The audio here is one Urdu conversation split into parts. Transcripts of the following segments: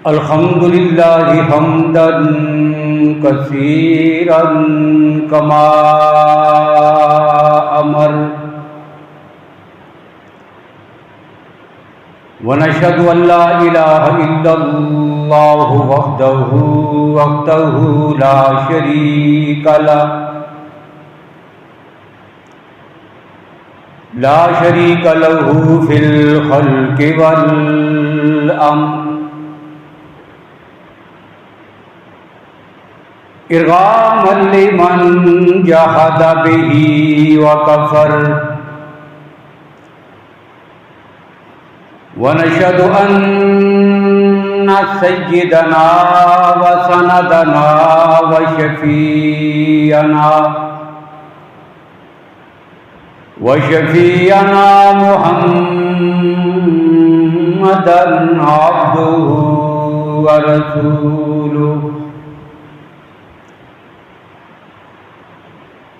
الحمد لله حمدا كثيرا كما أمر ونشهد أن لا إله إلا الله وحده لا شريك له في الخلق والأمر إرغاما لمن جحد به وكفر ونشهد أن سيدنا وسندنا وشفيعنا محمدا عبده ورسوله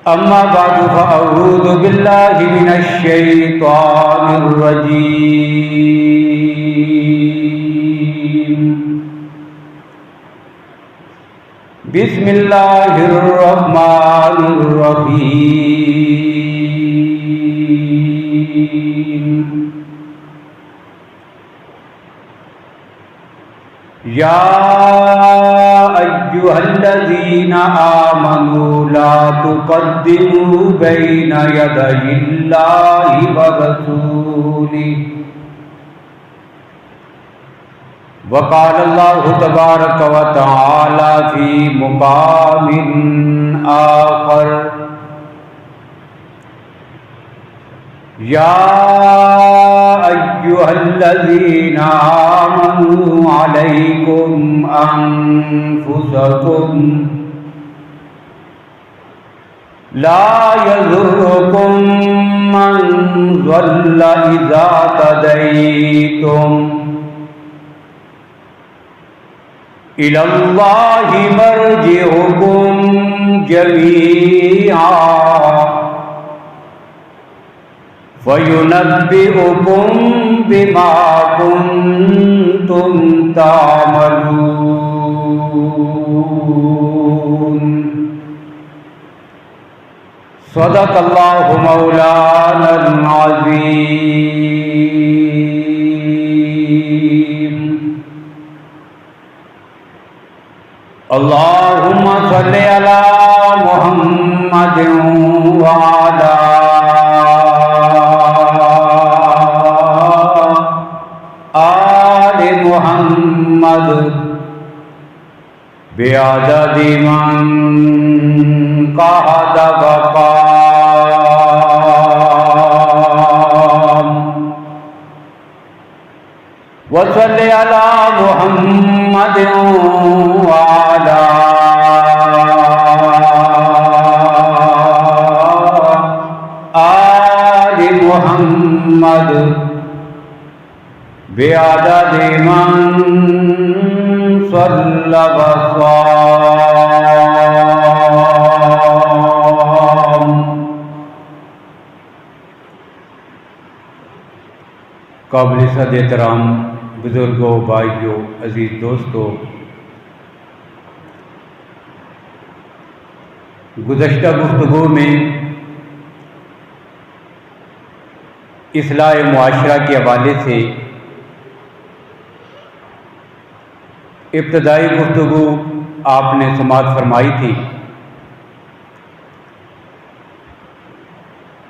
أما بعد فأعوذ بالله من الشيطان الرجيم بسم الله الرحمن الرحيم يا أيها الذين آمنوا لا تقدموا بين يدي الله ورسوله وقال الله تبارك وتعالى في مقام آخر يا أيها الذين آمنوا عليكم أنفسكم لا يضركم من ضل إذا اهتديتم إلى الله مرجعكم جميعا فَيُنَبِّئُكُم بِمَا كُنتُمْ تَعْمَلُونَ صدق اللہ مولانا العظیم اللہم صل علی محمد وعلی محمد بعدد من قعد وقام وصل على محمد وعلى آل محمد بعدد من صلى وصام قابل صد احترام بزرگوں، بھائیوں، عزیز دوستوں، گزشتہ گفتگو میں اصلاح معاشرہ کے حوالے سے ابتدائی گفتگو آپ نے سماعت فرمائی تھی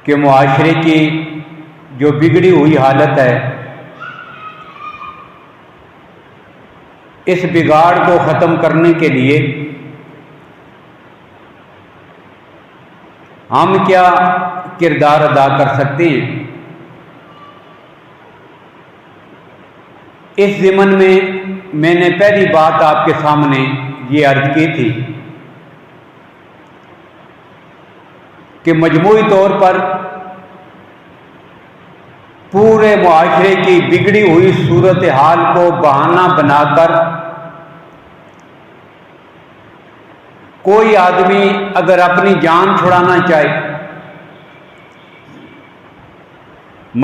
کہ معاشرے کی جو بگڑی ہوئی حالت ہے، اس بگاڑ کو ختم کرنے کے لیے ہم کیا کردار ادا کر سکتے ہیں۔ اس ضمن میں نے پہلی بات آپ کے سامنے یہ عرض کی تھی کہ مجموعی طور پر پورے معاشرے کی بگڑی ہوئی صورتحال کو بہانہ بنا کر کوئی آدمی اگر اپنی جان چھڑانا چاہے،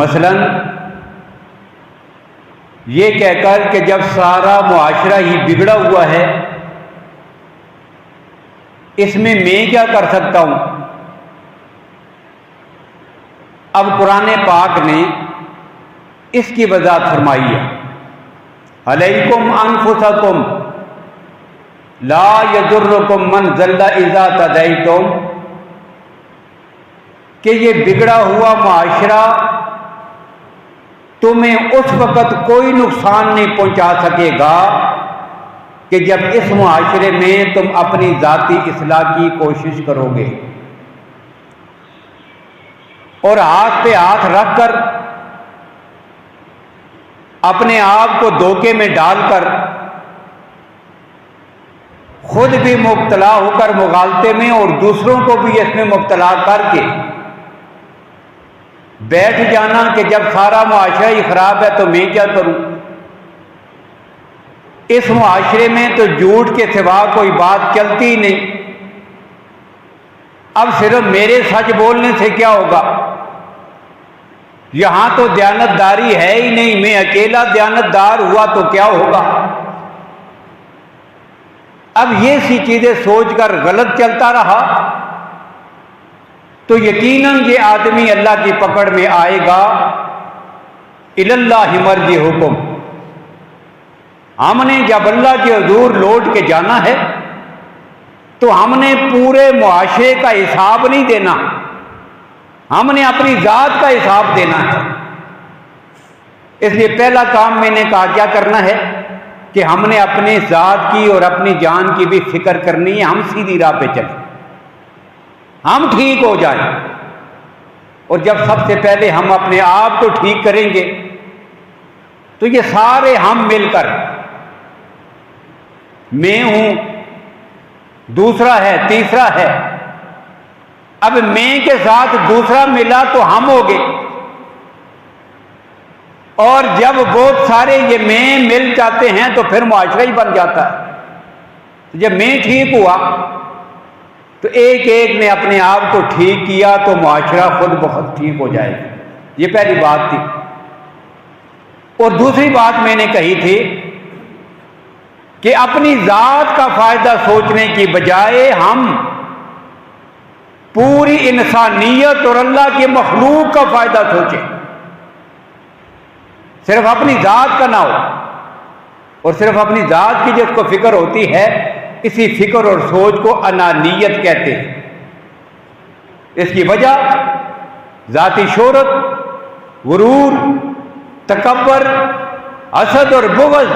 مثلاً یہ کہہ کر کہ جب سارا معاشرہ ہی بگڑا ہوا ہے، اس میں کیا کر سکتا ہوں؟ اب قرآن پاک نے اس کی وضاحت فرمائی ہے، علیکم انفسکم لا یضرکم من ضل اذا تدیتم، کہ یہ بگڑا ہوا معاشرہ تمہیں اس وقت کوئی نقصان نہیں پہنچا سکے گا کہ جب اس معاشرے میں تم اپنی ذاتی اصلاح کی کوشش کرو گے، اور ہاتھ پہ ہاتھ رکھ کر اپنے آپ کو دھوکے میں ڈال کر خود بھی مبتلا ہو کر مغالطے میں اور دوسروں کو بھی اس میں مبتلا کر کے بیٹھ جانا کہ جب سارا معاشرہ ہی خراب ہے تو میں کیا کروں؟ اس معاشرے میں تو جھوٹ کے سوا کوئی بات چلتی ہی نہیں، اب صرف میرے سچ بولنے سے کیا ہوگا؟ یہاں تو دیانتداری ہے ہی نہیں، میں اکیلا دیانتدار ہوا تو کیا ہوگا؟ اب یہ سی چیزیں سوچ کر غلط چلتا رہا تو یقیناً یہ آدمی اللہ کی پکڑ میں آئے گا۔ الی اللہ مرجعکم، ہم نے جب اللہ کے حضور لوٹ کے جانا ہے تو ہم نے پورے معاشرے کا حساب نہیں دینا، ہم نے اپنی ذات کا حساب دینا ہے۔ اس لیے پہلا کام میں نے کہا کیا کرنا ہے کہ ہم نے اپنی ذات کی اور اپنی جان کی بھی فکر کرنی ہے، ہم سیدھی راہ پہ چلیں، ہم ٹھیک ہو جائیں۔ اور جب سب سے پہلے ہم اپنے آپ کو ٹھیک کریں گے تو یہ سارے ہم مل کر، میں ہوں، دوسرا ہے، تیسرا ہے، اب میں کے ساتھ دوسرا ملا تو ہم ہو گئے، اور جب بہت سارے یہ میں مل جاتے ہیں تو پھر معاشرہ ہی بن جاتا ہے۔ جب میں ٹھیک ہوا تو ایک ایک نے اپنے آپ کو ٹھیک کیا تو معاشرہ خود بخود ٹھیک ہو جائے گا۔ یہ پہلی بات تھی۔ اور دوسری بات میں نے کہی تھی کہ اپنی ذات کا فائدہ سوچنے کی بجائے ہم پوری انسانیت اور اللہ کے مخلوق کا فائدہ سوچیں، صرف اپنی ذات کا نہ ہو۔ اور صرف اپنی ذات کی جس کو فکر ہوتی ہے، اسی فکر اور سوچ کو انانیت کہتے ہیں۔ اس کی وجہ ذاتی شہرت، غرور، تکبر، حسد اور بغض،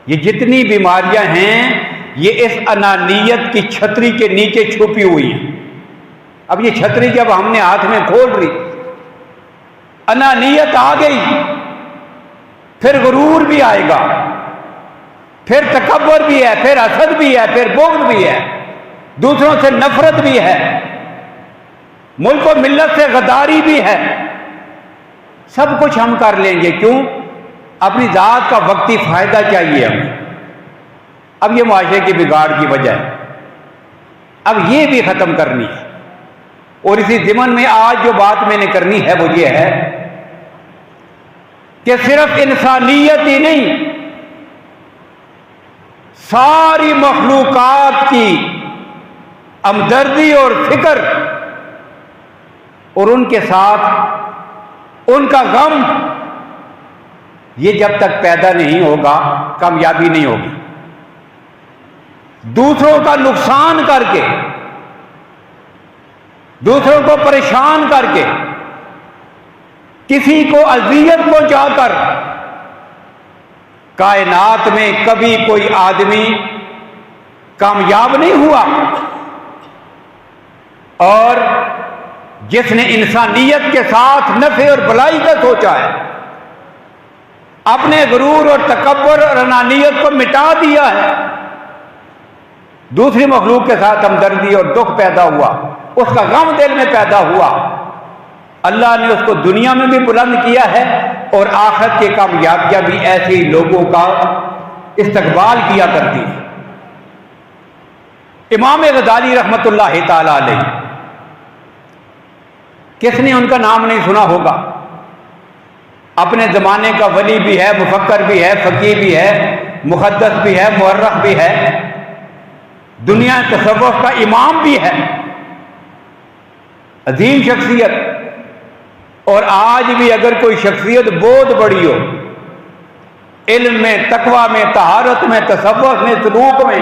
یہ جتنی بیماریاں ہیں یہ اس انانیت کی چھتری کے نیچے چھپی ہوئی ہیں۔ اب یہ چھتری جب ہم نے ہاتھ میں کھول لی، انانیت آ گئی، پھر غرور بھی آئے گا، پھر تکبر بھی ہے، پھر حسد بھی ہے، پھر بغض بھی ہے، دوسروں سے نفرت بھی ہے، ملک و ملت سے غداری بھی ہے۔ سب کچھ ہم کر لیں گے، کیوں؟ اپنی ذات کا وقتی فائدہ چاہیے ہمیں۔ اب یہ معاشرے کی بگاڑ کی وجہ ہے، اب یہ بھی ختم کرنی ہے۔ اور اسی ضمن میں آج جو بات میں نے کرنی ہے وہ یہ ہے کہ صرف انسانیت ہی نہیں، ساری مخلوقات کی ہمدردی اور فکر اور ان کے ساتھ ان کا غم، یہ جب تک پیدا نہیں ہوگا کامیابی نہیں ہوگی۔ دوسروں کا نقصان کر کے، دوسروں کو پریشان کر کے، کسی کو اذیت پہنچا کر کائنات میں کبھی کوئی آدمی کامیاب نہیں ہوا۔ اور جس نے انسانیت کے ساتھ نفع اور بھلائی کا سوچا ہے، اپنے غرور اور تکبر اور انانیت کو مٹا دیا ہے، دوسری مخلوق کے ساتھ ہمدردی اور دکھ پیدا ہوا، اس کا غم دل میں پیدا ہوا، اللہ نے اس کو دنیا میں بھی بلند کیا ہے اور آخرت کی کامیابیاں بھی ایسے ہی لوگوں کا استقبال کیا کرتی ہے۔ امام غزالی رحمۃ اللہ تعالی علیہ، کس نے ان کا نام نہیں سنا ہوگا؟ اپنے زمانے کا ولی بھی ہے، مفکر بھی ہے، فقیہ بھی ہے، محدث بھی ہے، مورخ بھی ہے، دنیا تصوف کا امام بھی ہے، عظیم شخصیت۔ اور آج بھی اگر کوئی شخصیت بہت بڑی ہو، علم میں، تقوی میں، طہارت میں، تصوف میں، سلوک میں،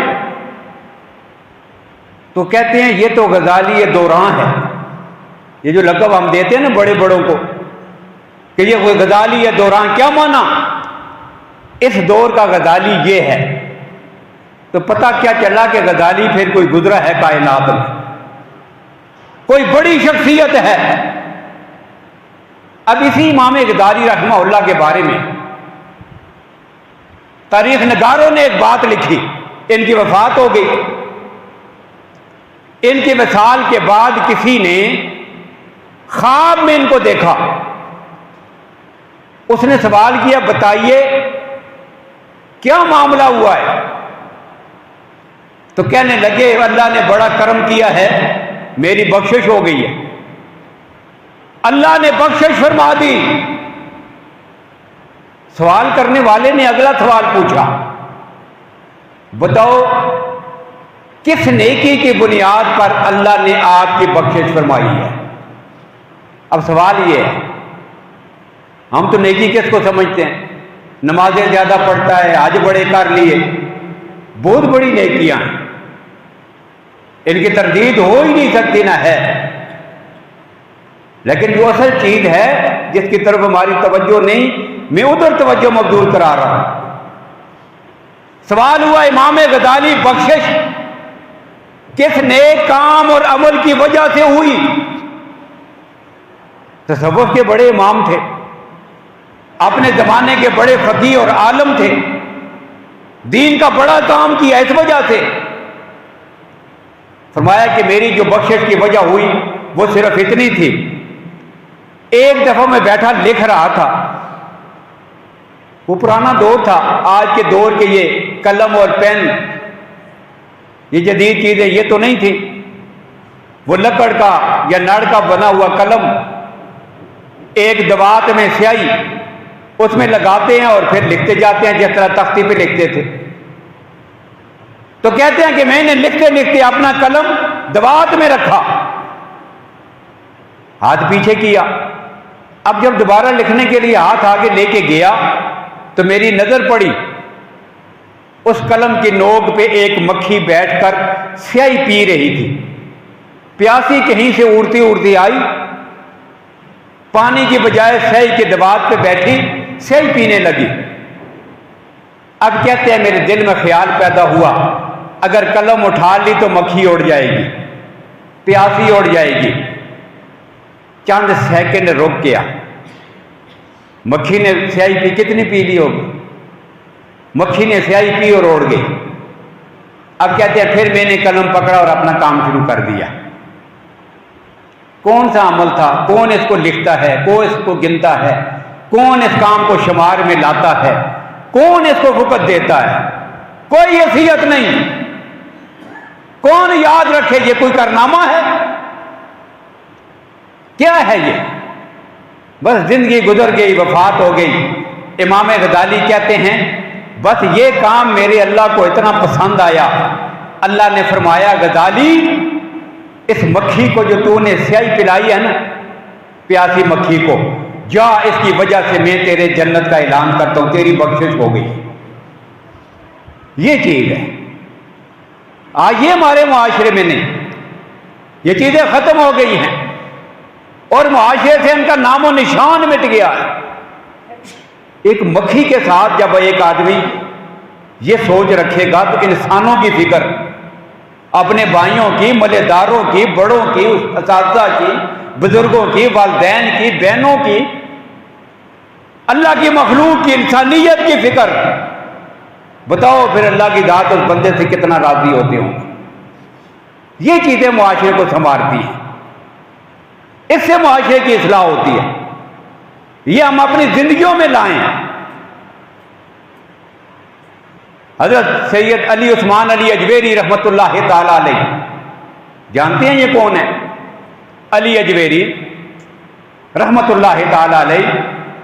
تو کہتے ہیں یہ تو غزالی دوران ہے۔ یہ جو لقب ہم دیتے ہیں نا بڑے بڑوں کو کہ یہ کوئی غزالی دوران، کیا مانا؟ اس دور کا غزالی یہ ہے۔ تو پتہ کیا چلا کہ غزالی پھر کوئی گزرا ہے کائنات میں، کوئی بڑی شخصیت ہے۔ اب اسی امام غزالی رحمہ اللہ کے بارے میں تاریخ نگاروں نے ایک بات لکھی۔ ان کی وفات ہو گئی، ان کے وصال کے بعد کسی نے خواب میں ان کو دیکھا۔ اس نے سوال کیا، بتائیے کیا معاملہ ہوا ہے؟ تو کہنے لگے اللہ نے بڑا کرم کیا ہے، میری بخشش ہو گئی ہے، اللہ نے بخشش فرما دی۔ سوال کرنے والے نے اگلا سوال پوچھا، بتاؤ کس نیکی کی بنیاد پر اللہ نے آپ کی بخشش فرمائی ہے؟ اب سوال یہ ہے، ہم تو نیکی کس کو سمجھتے ہیں؟ نمازیں زیادہ پڑھتا ہے، حج بڑے کر لیے، بہت بڑی نیکیاں ہیں، ان کی تردید ہو ہی نہیں سکتی، نہ ہے۔ لیکن جو اصل چیز ہے جس کی طرف ہماری توجہ نہیں، میں ادھر توجہ مبذول کرا رہا ہوں۔ سوال ہوا امام غزالی بخشش کس نیک کام اور عمل کی وجہ سے ہوئی؟ تصوف کے بڑے امام تھے، اپنے زمانے کے بڑے فقیہ اور عالم تھے، دین کا بڑا کام کیا، اس وجہ سے فرمایا کہ میری جو بخشش کی وجہ ہوئی وہ صرف اتنی تھی، ایک دفعہ میں بیٹھا لکھ رہا تھا، وہ پرانا دور تھا، آج کے دور کے یہ قلم اور پین، یہ جدید چیزیں یہ تو نہیں تھی، وہ لکڑ کا یا نڑ کا بنا ہوا قلم، ایک دوات میں سیاہی اس میں لگاتے ہیں اور پھر لکھتے جاتے ہیں جس طرح تختی پہ لکھتے تھے۔ تو کہتے ہیں کہ میں نے لکھتے لکھتے اپنا قلم دوات میں رکھا، ہاتھ پیچھے کیا، اب جب دوبارہ لکھنے کے لیے ہاتھ آگے لے کے گیا تو میری نظر پڑی اس قلم کی نوک پہ ایک مکھی بیٹھ کر سیاہی پی رہی تھی، پیاسی کہیں سے اڑتی اڑتی آئی، پانی کی بجائے سیاہی کے دوات پہ بیٹھی سیاہی پینے لگی۔ اب کہتے ہیں میرے دل میں خیال پیدا ہوا، اگر قلم اٹھا لی تو مکھی اڑ جائے گی، پیاسی اڑ جائے گی۔ چند سیکنڈ رک گیا، مکھی نے سیاہی پی، کتنی پی لی ہوگی؟ مکھی نے سیاہی پی اور اڑ گئی۔ اب کہتے ہیں پھر میں نے قلم پکڑا اور اپنا کام شروع کر دیا۔ کون سا عمل تھا؟ کون اس کو لکھتا ہے؟ کون اس کو گنتا ہے؟ کون اس کام کو شمار میں لاتا ہے؟ کون اس کو وقت دیتا ہے؟ کوئی حیثیت نہیں، کون یاد رکھے؟ یہ کوئی کارنامہ ہے؟ کیا ہے یہ؟ بس زندگی گزر گئی، وفات ہو گئی۔ امام غزالی کہتے ہیں بس یہ کام میرے اللہ کو اتنا پسند آیا، اللہ نے فرمایا غزالی اس مکھی کو جو تو نے سیاہی پلائی ہے نا، پیاسی مکھی کو، جا اس کی وجہ سے میں تیرے جنت کا اعلان کرتا ہوں، تیری بخشش ہو گئی۔ یہ چیز ہے، آج یہ ہمارے معاشرے میں نہیں، یہ چیزیں ختم ہو گئی ہیں اور معاشرے سے ان کا نام و نشان مٹ گیا ہے۔ ایک مکھی کے ساتھ جب ایک آدمی یہ سوچ رکھے گا تو انسانوں کی فکر، اپنے بھائیوں کی، ملےداروں کی، بڑوں کی، اساتذہ کی، بزرگوں کی، والدین کی، بہنوں کی، اللہ کی مخلوق کی، انسانیت کی فکر، بتاؤ پھر اللہ کی ذات اس بندے سے کتنا راضی ہوتے ہوں۔ یہ چیزیں معاشرے کو سنوارتی ہیں، اس سے معاشرے کی اصلاح ہوتی ہے، یہ ہم اپنی زندگیوں میں لائیں۔ حضرت سید علی عثمان علی اجویری رحمۃ اللہ تعالی علیہ، جانتے ہیں یہ کون ہے؟ علی اجویری رحمۃ اللہ تعالی علیہ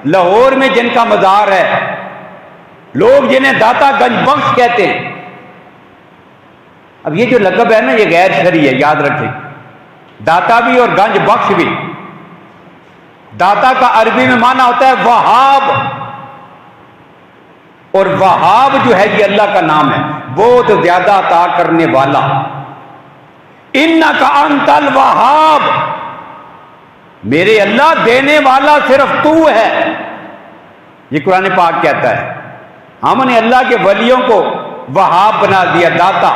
لاہور میں جن کا مزار ہے، لوگ جنہیں داتا گنج بخش کہتے ہیں. اب یہ جو لقب ہے نا، یہ غیر شرعی ہے، یاد رکھیں. داتا بھی اور گنج بخش بھی. داتا کا عربی میں معنی ہوتا ہے وہاب، اور وہاب جو ہے یہ اللہ کا نام ہے، بہت زیادہ عطا کرنے والا. انک انت الوہاب، میرے اللہ دینے والا صرف تو ہے. یہ قرآن پاک کہتا ہے. ہم نے اللہ کے ولیوں کو وہاب بنا دیا، داتا.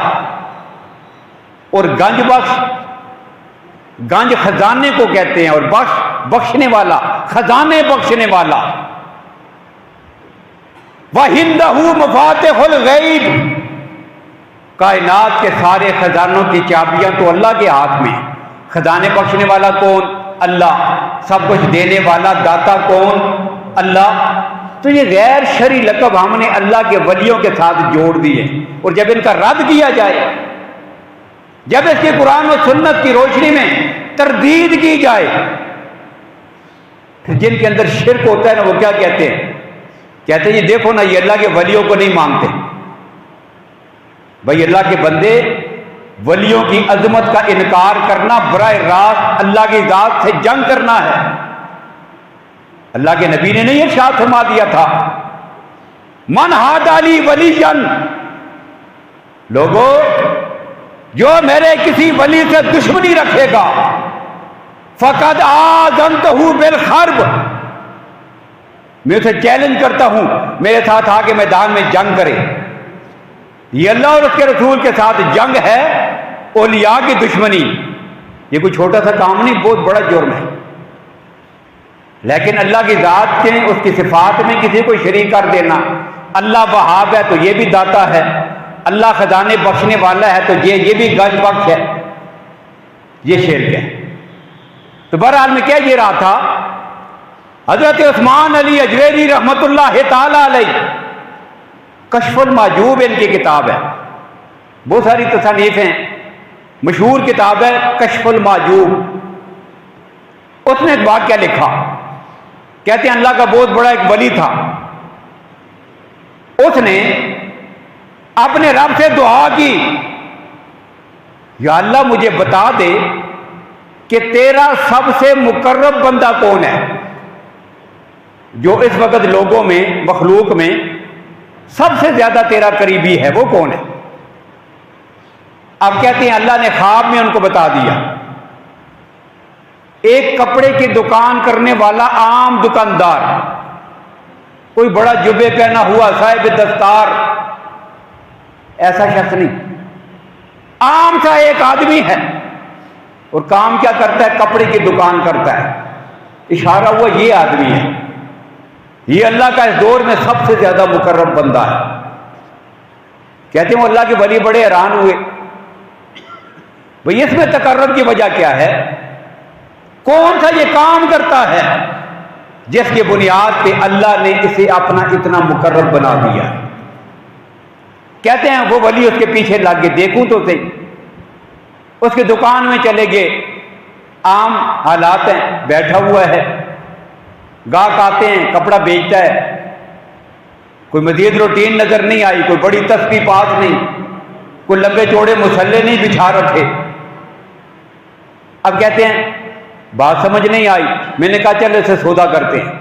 اور گنج بخش، گنج خزانے کو کہتے ہیں، اور بخش بخشنے والا، خزانے بخشنے والا. وَعِندَهُ مَفَاتِحُ الْغَیْبِ، کائنات کے سارے خزانوں کی چابیاں تو اللہ کے ہاتھ میں. خزانے بخشنے والا کون؟ اللہ. سب کچھ دینے والا داتا کون؟ اللہ. تو یہ غیر شرعی لقب ہم نے اللہ کے ولیوں کے ساتھ جوڑ دیے. اور جب ان کا رد کیا جائے، جب اس کے قرآن و سنت کی روشنی میں تردید کی جائے، پھر جن کے اندر شرک ہوتا ہے نا، وہ کیا کہتے ہیں؟ کہتے ہیں یہ دیکھو نا، یہ اللہ کے ولیوں کو نہیں مانتے. بھائی اللہ کے بندے، ولیوں کی عظمت کا انکار کرنا براہ راست اللہ کی ذات سے جنگ کرنا ہے. اللہ کے نبی نے نہیں ارشاد فرما دیا تھا من ہادی لی ولیًا، لوگوں جو میرے کسی ولی سے دشمنی رکھے گا فقد آذنتہ بالحرب، میں اسے چیلنج کرتا ہوں میرے ساتھ آ کے میدان میں جنگ کرے. یہ اللہ اور اس کے رسول کے ساتھ جنگ ہے، اولیاء کی دشمنی. یہ کوئی چھوٹا سا کام نہیں، بہت بڑا جرم ہے. لیکن اللہ کی ذات کے، اس کی صفات میں کسی کو شریک کر دینا. اللہ وہاب ہے تو یہ بھی داتا ہے، اللہ خزانے بخشنے والا ہے تو یہ بھی گنج بخش ہے. یہ شرک ہے. تو بہرحال میں کیا یہ رہا تھا، حضرت عثمان علی اجویری رحمۃ اللہ تعالی علیہ، کشف المحجوب ان کی کتاب ہے. بہت ساری تصانیف ہیں، مشہور کتاب ہے کشف المحجوب. اس نے ایک واقعہ لکھا. کہتے ہیں اللہ کا بہت بڑا ایک ولی تھا. اس نے اپنے رب سے دعا کی، یا اللہ مجھے بتا دے کہ تیرا سب سے مقرب بندہ کون ہے، جو اس وقت لوگوں میں، مخلوق میں سب سے زیادہ تیرا قریبی ہے، وہ کون ہے. اب کہتے ہیں اللہ نے خواب میں ان کو بتا دیا. ایک کپڑے کی دکان کرنے والا عام دکاندار، کوئی بڑا جبے پہنا ہوا صاحب دستار، ایسا شخص نہیں، عام سا ایک آدمی ہے. اور کام کیا کرتا ہے؟ کپڑے کی دکان کرتا ہے. اشارہ ہوا یہ آدمی ہے، یہ اللہ کا اس دور میں سب سے زیادہ مقرب بندہ ہے. کہتے ہیں وہ اللہ کے ولی بڑے حیران ہوئے، بھئی اس میں تقرب کی وجہ کیا ہے؟ کون سا یہ کام کرتا ہے جس کی بنیاد پہ اللہ نے اسے اپنا اتنا مقرب بنا دیا؟ کہتے ہیں وہ ولی اس کے پیچھے لگ کے دیکھوں تو صحیح. اس کی دکان میں چلے گئے، عام حالات ہیں، بیٹھا ہوا ہے، گاہک آتے ہیں، کپڑا بیچتا ہے. کوئی مزید روٹین نظر نہیں آئی، کوئی بڑی تسبیح پاس نہیں، کوئی لمبے چوڑے مسلے نہیں بچھا رکھے. اب کہتے ہیں بات سمجھ نہیں آئی. میں نے کہا چل اسے سودا کرتے ہیں.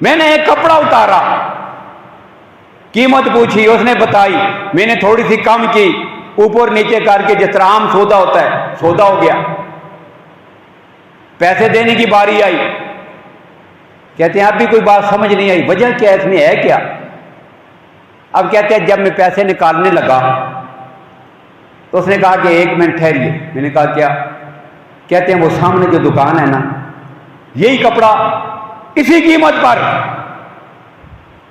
میں نے ایک کپڑا اتارا، قیمت پوچھی، اس نے بتائی، میں نے تھوڑی سی کم کی، اوپر نیچے کر کے جس طرح عام سودا ہوتا ہے سودا ہو گیا. پیسے دینے کی باری آئی. کہتے ہیں اب بھی کوئی بات سمجھ نہیں آئی، وجہ کیا اس میں ہے کیا؟ اب کہتے ہیں جب میں پیسے نکالنے لگا تو اس نے کہا کہ ایک منٹ ٹھہریے. میں نے کہا کیا؟ کہتے ہیں وہ سامنے جو دکان ہے نا، یہی کپڑا اسی قیمت پر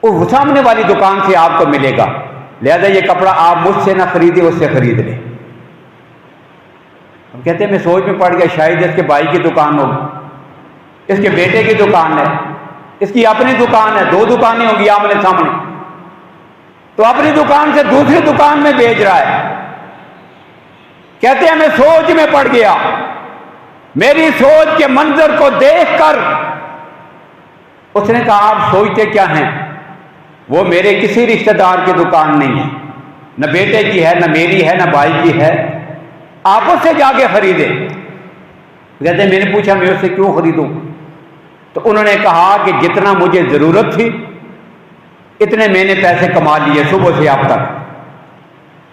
وہ سامنے والی دکان سے آپ کو ملے گا، لہذا یہ کپڑا آپ مجھ سے نہ خریدیں، اس سے خرید لیں. اب کہتے ہیں میں سوچ میں پڑ گیا، شاید اس کے بھائی کی دکان ہوگی، اس کے بیٹے کی دکان ہے، اس کی اپنی دکان ہے، دو دکانیں ہوں گی آمنے سامنے، تو اپنی دکان سے دوسری دکان میں بیچ رہا ہے. کہتے ہیں میں سوچ میں پڑ گیا. میری سوچ کے منظر کو دیکھ کر اس نے کہا آپ سوچتے کیا ہیں؟ وہ میرے کسی رشتہ دار کی دکان نہیں ہے، نہ بیٹے کی ہے، نہ میری ہے، نہ بھائی کی ہے، آپ اس سے جا کے خریدے۔ کہتے ہیں میں نے پوچھا میں اس سے کیوں خریدوں؟ تو انہوں نے کہا کہ جتنا مجھے ضرورت تھی اتنے میں نے پیسے کما لیے صبح سے اب تک،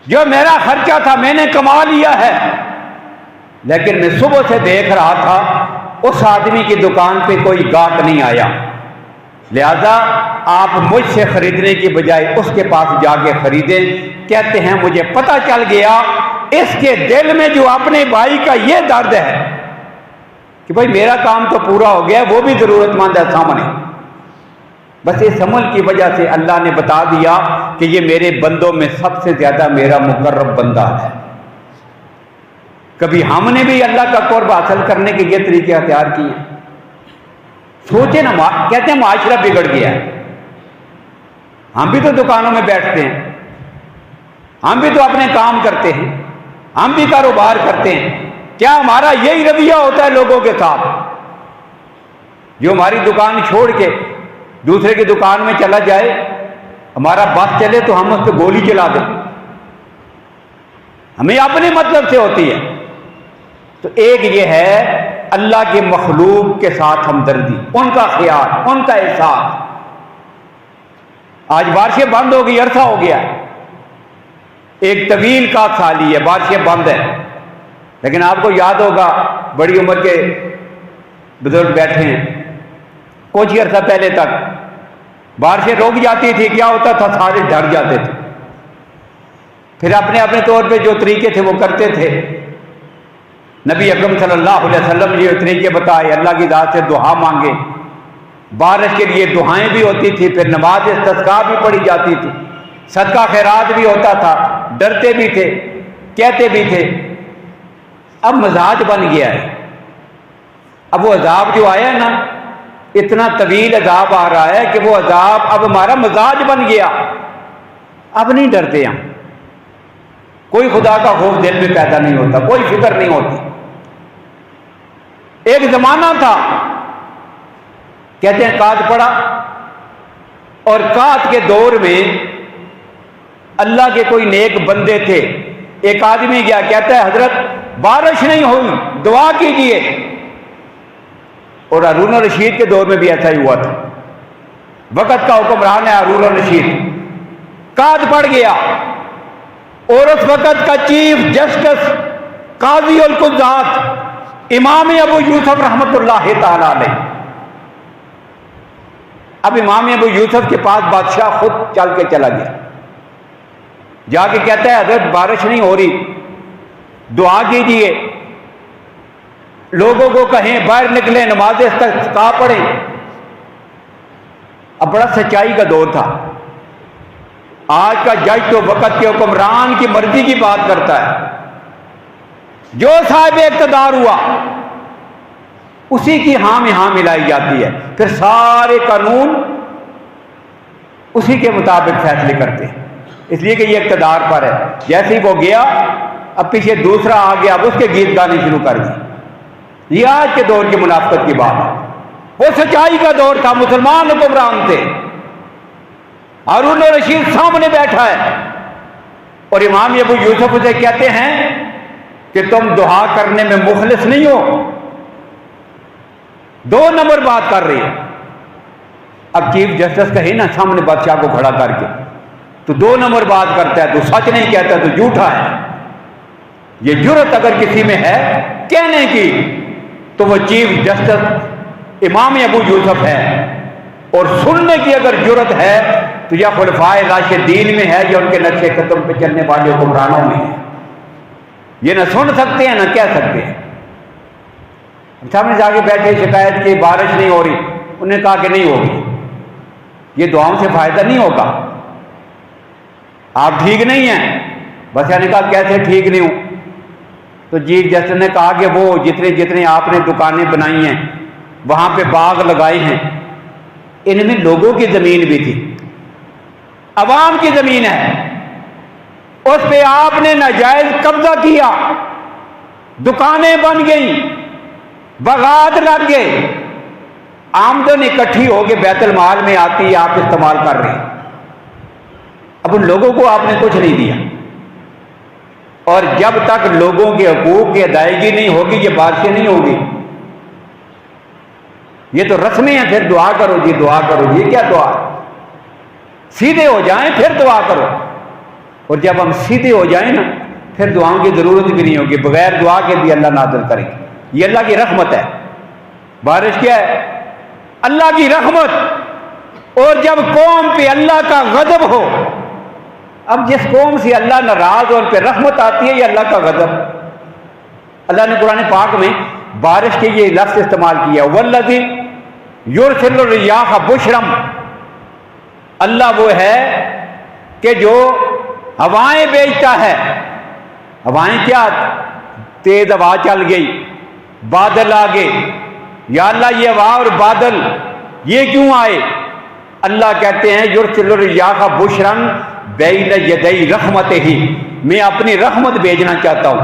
جو میرا خرچہ تھا میں نے کما لیا ہے، لیکن میں صبح سے دیکھ رہا تھا اس آدمی کی دکان پہ کوئی گاہک نہیں آیا، لہذا آپ مجھ سے خریدنے کی بجائے اس کے پاس جا کے خریدیں۔ کہتے ہیں مجھے پتہ چل گیا اس کے دل میں جو اپنے بھائی کا یہ درد ہے کہ بھائی میرا کام تو پورا ہو گیا، وہ بھی ضرورت مند ہے سامنے، بس اس عمل کی وجہ سے اللہ نے بتا دیا کہ یہ میرے بندوں میں سب سے زیادہ میرا مقرب بندہ ہے۔ کبھی ہم نے بھی اللہ کا قرب حاصل کرنے کے یہ طریقے اختیار کیے؟ سوچے نا، کہتے ہیں معاشرہ بگڑ گیا ہے، ہم بھی تو دکانوں میں بیٹھتے ہیں، ہم بھی تو اپنے کام کرتے ہیں، ہم بھی کاروبار کرتے ہیں، کیا ہمارا یہی رویہ ہوتا ہے لوگوں کے ساتھ؟ جو ہماری دکان چھوڑ کے دوسرے کی دکان میں چلا جائے، ہمارا بس چلے تو ہم اس پہ گولی چلا دیں، ہمیں اپنے مطلب سے ہوتی ہے۔ تو ایک یہ ہے اللہ کے مخلوق کے ساتھ ہمدردی، ان کا خیال، ان کا احساس۔ آج بارشیں بند ہو گئی، عرصہ ہو گیا، ایک طویل کا سالی ہے، بارشیں بند ہے، لیکن آپ کو یاد ہوگا بڑی عمر کے بزرگ بیٹھے ہیں، کچھ ہی عرصہ پہلے تک بارشیں رک جاتی تھی، کیا ہوتا تھا؟ سارے ڈر جاتے تھے، پھر اپنے اپنے طور پہ جو طریقے تھے وہ کرتے تھے۔ نبی اکرم صلی اللہ علیہ وسلم نے یہ طریقے بتائے، اللہ کی ذات سے دعا مانگے، بارش کے لیے دعائیں بھی ہوتی تھی، پھر نماز استسقاء بھی پڑھی جاتی تھی، صدقہ خیرات بھی ہوتا تھا، ڈرتے بھی تھے، کہتے بھی تھے۔ اب مزاج بن گیا ہے، اب وہ عذاب جو آیا ہے نا، اتنا طویل عذاب آ رہا ہے کہ وہ عذاب اب ہمارا مزاج بن گیا، اب نہیں ڈرتے ہم، کوئی خدا کا خوف دل میں پیدا نہیں ہوتا، کوئی فکر نہیں ہوتی۔ ایک زمانہ تھا، کہتے ہیں قحط پڑا، اور قحط کے دور میں اللہ کے کوئی نیک بندے تھے، ایک آدمی گیا، کہتا ہے حضرت بارش نہیں ہوئی، دعا کیجئے۔ اور ہارون الرشید کے دور میں بھی ایسا ہی ہوا تھا، وقت کا حکمران ہے ہارون الرشید، قحط پڑ گیا، اور اس وقت کا چیف جسٹس قاضی القضات امام ابو یوسف رحمۃ اللہ تعالی علیہ، اب امام ابو یوسف کے پاس بادشاہ خود چل کے چلا گیا، جا کے کہتا ہے حضرت بارش نہیں ہو رہی، دعا کیجئے، لوگوں کو کہیں باہر نکلیں، نماز استسقاء پڑھیں۔ اب بڑا سچائی کا دور تھا، آج کا جج تو وقت کے حکمران کی مرضی کی بات کرتا ہے، جو صاحب اقتدار ہوا اسی کی ہاں میں ہاں ملائی جاتی ہے، پھر سارے قانون اسی کے مطابق فیصلے کرتے ہیں، اس لیے کہ یہ اقتدار پر ہے۔ جیسے ہی وہ گیا، اب پیچھے دوسرا آ گیا، اب اس کے گیت گانے شروع کر دی۔ یہ آج کے دور کی منافقت کی بات ہے، وہ سچائی کا دور تھا، مسلمان حکمران تھے، ہارون الرشید سامنے بیٹھا ہے، اور امام ابو یوسف اسے کہتے ہیں کہ تم دعا کرنے میں مخلص نہیں ہو، 2 نمبر بات کر رہی ہے۔ اب چیف جسٹس کہے نا سامنے بادشاہ کو کھڑا کر کے، تو 2 نمبر بات کرتا ہے، تو سچ نہیں کہتا تو جھوٹا ہے۔ یہ جرت اگر کسی میں ہے کہنے کی تو وہ چیف جسٹس امام ابو یوسف ہے، اور سننے کی اگر جرت ہے تو یا خلفائے راشدین میں ہے یا ان کے نقش قدم پہ چلنے والے حکمرانوں میں ہے۔ یہ نہ سن سکتے ہیں نہ کہہ سکتے ہیں۔ سامنے جا کے بیٹھے شکایت کی بارش نہیں ہو رہی، انہوں نے کہا کہ نہیں ہوگی، یہ دعاؤں سے فائدہ نہیں ہوگا، آپ ٹھیک نہیں ہیں۔ بادشاہ نے کہا کیسے ٹھیک نہیں ہوں؟ تو چیف جسٹس نے کہا کہ وہ جتنے آپ نے دکانیں بنائی ہیں، وہاں پہ باغ لگائے ہیں، ان میں لوگوں کی زمین بھی تھی، عوام کی زمین ہے، اس پہ آپ نے ناجائز قبضہ کیا، دکانیں بن گئیں، باغات لگ گئے، آمدن اکٹھی ہو کے بیت المال میں آتی ہے، آپ استعمال کر رہے ہیں، اب ان لوگوں کو آپ نے کچھ نہیں دیا، اور جب تک لوگوں کے حقوق کی ادائیگی نہیں ہوگی یہ بارشیں نہیں ہوگی، یہ تو رسمیں ہیں، پھر دعا کرو جی دعا کرو جی، کیا دعا؟ سیدھے ہو جائیں پھر دعا کرو، اور جب ہم سیدھے ہو جائیں نا پھر دعاؤں کی ضرورت بھی نہیں ہوگی، بغیر دعا کے بھی اللہ نازل کرے گا، یہ اللہ کی رحمت ہے۔ بارش کیا ہے؟ اللہ کی رحمت۔ اور جب قوم پہ اللہ کا غضب ہو، اب جس قوم سے اللہ ناراض اور ان پہ رحمت آتی ہے یہ اللہ کا غضب۔ اللہ نے قرآن پاک میں بارش کے یہ لفظ استعمال کیا، والذی یرسل الریاح بشرا، اللہ وہ ہے کہ جو ہوائیں بھیجتا ہے۔ ہوائیں کیا؟ تیز ہوا چل گئی، بادل آ گئے، یا اللہ یہ ہوا اور بادل یہ کیوں آئے؟ اللہ کہتے ہیں یرسل الریاح بشرا بین یدی رحمتہ، میں اپنی رحمت بھیجنا چاہتا ہوں،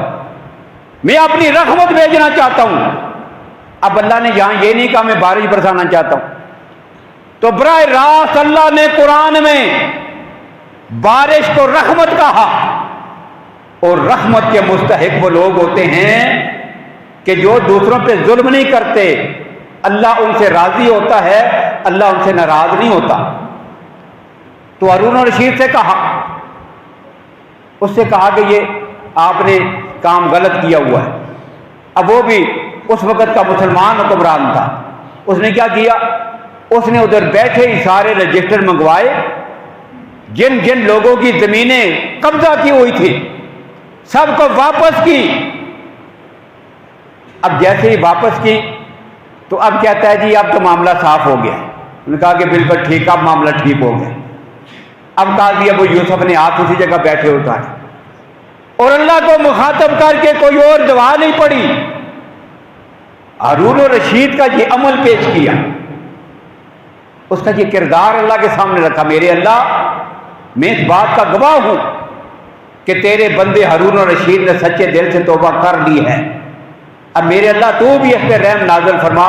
میں اپنی رحمت بھیجنا چاہتا ہوں۔ اب اللہ نے یہاں یہ نہیں کہا میں بارش برسانا چاہتا ہوں، تو براہ راست اللہ نے قرآن میں بارش کو رحمت کہا، اور رحمت کے مستحق وہ لوگ ہوتے ہیں کہ جو دوسروں پہ ظلم نہیں کرتے، اللہ ان سے راضی ہوتا ہے، اللہ ان سے ناراض نہیں ہوتا۔ تو ہارون الرشید سے کہا، اس سے کہا کہ یہ آپ نے کام غلط کیا ہوا ہے۔ اب وہ بھی اس وقت کا مسلمان حکمران تھا، اس نے کیا کیا؟ اس نے ادھر بیٹھے ہی سارے رجسٹر منگوائے، جن جن لوگوں کی زمینیں قبضہ کی ہوئی تھی سب کو واپس کی۔ اب جیسے ہی واپس کی تو اب کہتا ہے جی اب تو معاملہ صاف ہو گیا۔ انہوں نے کہا کہ بالکل ٹھیک، اب معاملہ ٹھیک ہو گیا۔ اب قاضی ابو یوسف نے ہاتھ اسی جگہ بیٹھے ہوتا ہے، اور اللہ کو مخاطب کر کے کوئی اور دعا نہیں پڑی، ہارون الرشید کا یہ عمل پیش کیا، اس کا یہ کردار اللہ کے سامنے رکھا۔ میرے اللہ، میں اس بات کا گواہ ہوں کہ تیرے بندے ہارون الرشید نے سچے دل سے توبہ کر لی ہے، اب میرے اللہ تو بھی اس پہ رحم نازل فرما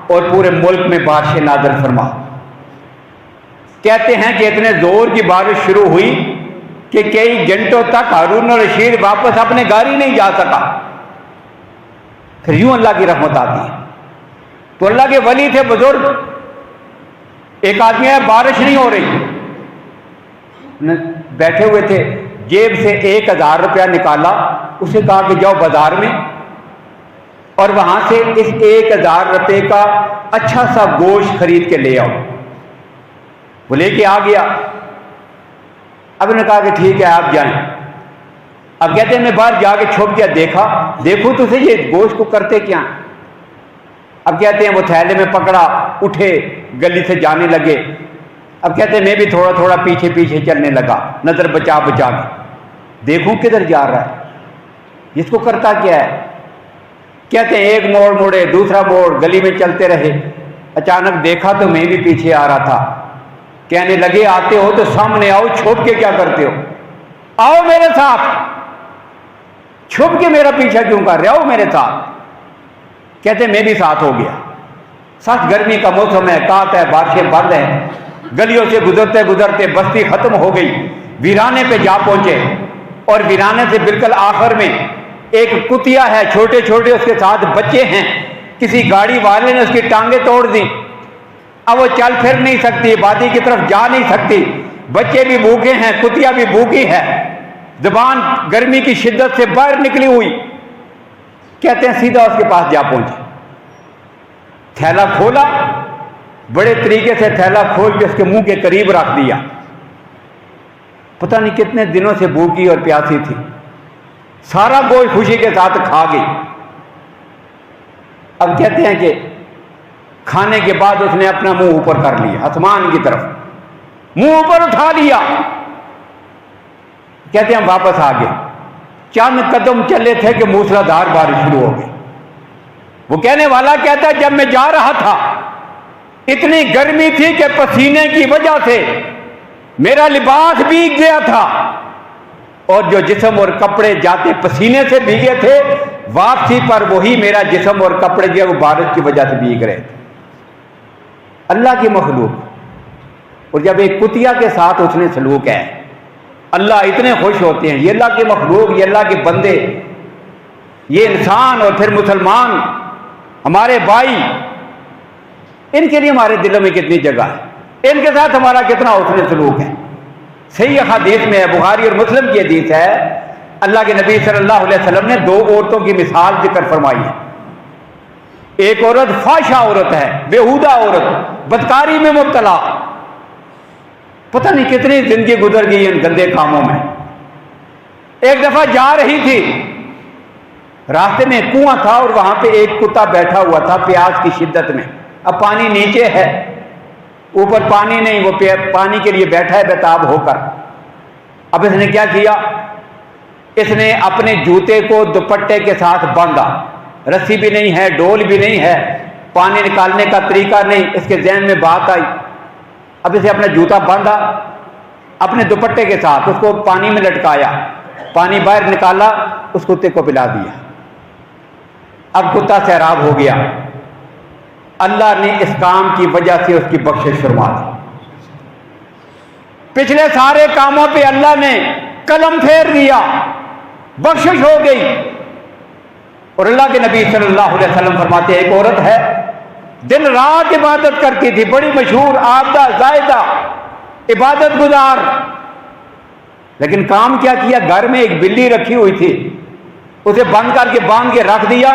اور پورے ملک میں بارشیں نازل فرما۔ کہتے ہیں کہ اتنے زور کی بارش شروع ہوئی کہ کئی گھنٹوں تک ہارون الرشید واپس اپنے گھر ہی نہیں جا سکا۔ پھر یوں اللہ کی رحمت آتی ہے۔ تو اللہ کے ولی تھے بزرگ، ایک آدمی ہے بارش نہیں ہو رہی، بیٹھے ہوئے تھے، جیب سے 1000 روپیہ نکالا، اسے کہا کہ جاؤ بازار میں اور وہاں سے اس 1000 روپے کا اچھا سا گوشت خرید کے لے آؤ۔ وہ لے کے آ گیا۔ اب انہوں نے کہا کہ ٹھیک ہے آپ جائیں۔ اب کہتے ہیں میں باہر جا کے چھپ گیا، دیکھو تو صحیح یہ گوشت کو کرتے کیا۔ اب کہتے ہیں وہ تھیلے میں پکڑا، اٹھے گلی سے جانے لگے۔ اب کہتے ہیں میں بھی تھوڑا تھوڑا پیچھے پیچھے چلنے لگا، نظر بچا بچا کے، دیکھوں کدھر جا رہا ہے، اس کو کرتا کیا ہے۔ کہتے ہیں ایک موڑ موڑے، دوسرا موڑ، گلی میں چلتے رہے۔ اچانک دیکھا تو میں بھی پیچھے آ رہا تھا۔ کہنے لگے آتے ہو تو سامنے آؤ، چھپ کے کیا کرتے ہو، آؤ میرے ساتھ، چھپ کے میرا پیچھا کیوں کر رہے، آؤ میرے ساتھ۔ کہتے میں بھی ساتھ ہو گیا۔ سخت گرمی کا موسم ہے، کات ہے، بارشیں بند ہیں، گلیوں سے گزرتے گزرتے بستی ختم ہو گئی، ویرانے پہ جا پہنچے، اور ویرانے سے بالکل آخر میں ایک کتیا ہے، چھوٹے چھوٹے اس کے ساتھ بچے ہیں، کسی گاڑی والے نے اس کی ٹانگیں توڑ دی، اب وہ چل پھر نہیں سکتی، وادی کی طرف جا نہیں سکتی، بچے بھی بھوکے ہیں، کتیا بھی بھوکی ہے، زبان گرمی کی شدت سے باہر نکلی ہوئی۔ کہتے ہیں سیدھا اس کے پاس جا پہنچے، تھیلا کھولا، بڑے طریقے سے تھیلا کھول کے اس کے منہ کے قریب رکھ دیا۔ پتہ نہیں کتنے دنوں سے بھوکی اور پیاسی تھی، سارا گوشت خوشی کے ساتھ کھا گئی۔ اب کہتے ہیں کہ کھانے کے بعد اس نے اپنا منہ اوپر کر لیا، آسمان کی طرف منہ اوپر اٹھا لیا۔ کہتے ہیں ہم واپس آ گئے، چند قدم چلے تھے کہ موسلادھار بارش شروع ہو گئی۔ وہ کہنے والا کہتا ہے جب میں جا رہا تھا اتنی گرمی تھی کہ پسینے کی وجہ سے میرا لباس بھیگ گیا تھا، اور جو جسم اور کپڑے جاتے پسینے سے بھیگے تھے، واپسی پر وہی میرا جسم اور کپڑے جو وہ بارش کی وجہ سے بھیگ رہے تھے۔ اللہ کی مخلوق، اور جب ایک کتیا کے ساتھ اس نے سلوک ہے، اللہ اتنے خوش ہوتے ہیں، یہ اللہ کی مخلوق، یہ اللہ کے بندے، یہ انسان اور پھر مسلمان ہمارے بھائی، ان کے لیے ہمارے دلوں میں کتنی جگہ ہے، ان کے ساتھ ہمارا کتنا حسن سلوک ہے۔ صحیح حدیث میں ہے، بخاری اور مسلم کی حدیث ہے، اللہ کے نبی صلی اللہ علیہ وسلم نے 2 عورتوں کی مثال ذکر فرمائی ہے۔ ایک عورت فحشہ عورت ہے، بیہودہ عورت، بدکاری میں مبتلا، پتہ نہیں کتنی زندگی گزر گئی ان گندے کاموں میں۔ ایک دفعہ جا رہی تھی، راستے میں کنواں تھا اور وہاں پہ ایک کتا بیٹھا ہوا تھا پیاس کی شدت میں۔ اب پانی نیچے ہے، اوپر پانی نہیں، وہ پانی کے لیے بیٹھا ہے بیتاب ہو کر۔ اب اس نے کیا کیا، اس نے اپنے جوتے کو دوپٹے کے ساتھ باندھا، رسی بھی نہیں ہے، ڈول بھی نہیں ہے، پانی نکالنے کا طریقہ نہیں، اس کے ذہن میں بات آئی۔ اب اسے اپنا جوتا باندھا اپنے دوپٹے کے ساتھ، اس کو پانی میں لٹکایا، پانی باہر نکالا، اس کتے کو پلا دیا۔ اب کتا سیراب ہو گیا، اللہ نے اس کام کی وجہ سے اس کی بخشش فرما دی۔ پچھلے سارے کاموں پہ اللہ نے قلم پھیر دیا، بخشش ہو گئی۔ اور اللہ کے نبی صلی اللہ علیہ وسلم فرماتے ہیں، ایک عورت ہے دن رات عبادت کرتی تھی، بڑی مشہور، عابدہ، زاہدہ، عبادت گزار، لیکن کام کیا کیا، گھر میں ایک بلی رکھی ہوئی تھی، اسے بند کر کے باندھ کے رکھ دیا،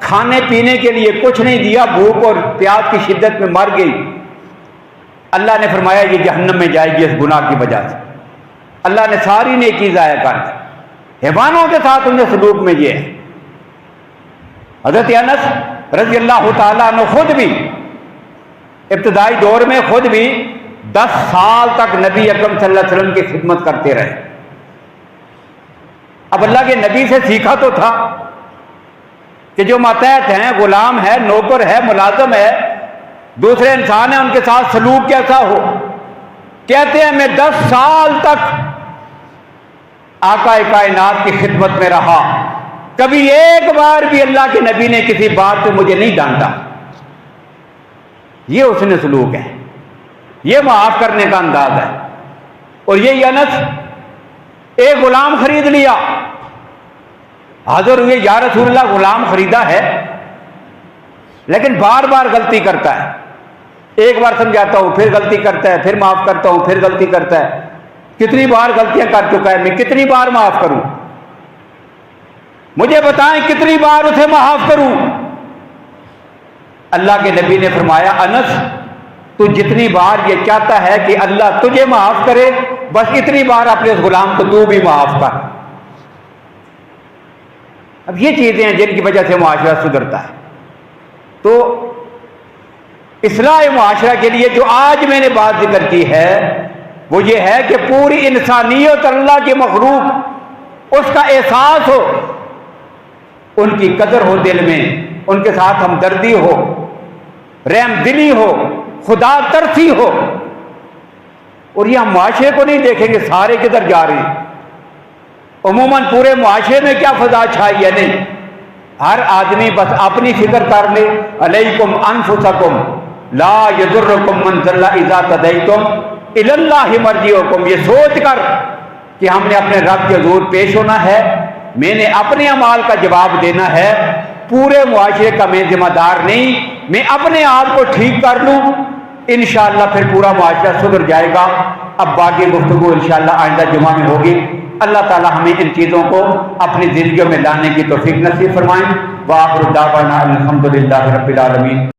کھانے پینے کے لیے کچھ نہیں دیا، بھوک اور پیاس کی شدت میں مر گئی۔ اللہ نے فرمایا یہ جہنم میں جائے گی اس گناہ کی وجہ سے۔ اللہ نے ساری نیکی ضائع کر دی۔ حیوانوں کے ساتھ انہیں سلوک میں یہ ہے۔ حضرت انس رضی اللہ تعالیٰ عنہ خود بھی ابتدائی دور میں خود بھی 10 سال تک نبی اکرم صلی اللہ علیہ وسلم کی خدمت کرتے رہے۔ اب اللہ کے نبی سے سیکھا تو تھا کہ جو ماتحت ہیں، غلام ہے، نوکر ہے، ملازم ہے، دوسرے انسان ہیں، ان کے ساتھ سلوک کیسا ہو۔ کہتے ہیں میں 10 سال تک آقا کائنات کی خدمت میں رہا، کبھی ایک بار بھی اللہ کے نبی نے کسی بات پہ مجھے نہیں ڈانٹا۔ یہ حسن سلوک ہے، یہ معاف کرنے کا انداز ہے۔ اور یہ انس ایک غلام خرید لیا، حاضر ہوئے، یا رسول اللہ غلام خریدا ہے لیکن بار بار غلطی کرتا ہے، ایک بار سمجھاتا ہوں پھر غلطی کرتا ہے، پھر معاف کرتا ہوں پھر غلطی کرتا ہے، کتنی بار غلطیاں کر چکا ہے، میں کتنی بار معاف کروں، مجھے بتائیں کتنی بار اسے معاف کروں۔ اللہ کے نبی نے فرمایا انس تو جتنی بار یہ چاہتا ہے کہ اللہ تجھے معاف کرے، بس اتنی بار اپنے اس غلام کو تو بھی معاف کر۔ اب یہ چیزیں ہیں جن کی وجہ سے معاشرہ سدھرتا ہے۔ تو اصلاح معاشرہ کے لیے جو آج میں نے بات ذکر کی ہے وہ یہ ہے کہ پوری انسانیت اللہ کی مخلوق اس کا احساس ہو، ان کی قدر ہو دل میں، ان کے ساتھ ہمدردی ہو، رحم دلی ہو، خدا ترسی ہو۔ اور یہ ہم معاشرے کو نہیں دیکھیں گے سارے کدھر جا رہے ہیں، عموماً پورے معاشرے میں کیا فضا چھائی ہے، نہیں، ہر آدمی بس اپنی فکر کر لے، علیکم انفسکم لا یضرکم من ضل اذا تدیتم الی اللہ مرجعکم، یہ سوچ کر کہ ہم نے اپنے رب کے حضور پیش ہونا ہے، میں نے اپنے اعمال کا جواب دینا ہے، پورے معاشرے کا میں ذمہ دار نہیں، میں اپنے آپ کو ٹھیک کر لوں، انشاءاللہ پھر پورا معاشرہ سدھر جائے گا۔ اب باقی گفتگو انشاءاللہ آئندہ جمعہ میں ہوگی۔ اللہ تعالی ہمیں ان چیزوں کو اپنی زندگیوں میں لانے کی توفیق نصیب فرمائیں۔ وآخر دعوانا الحمدللہ رب العالمین۔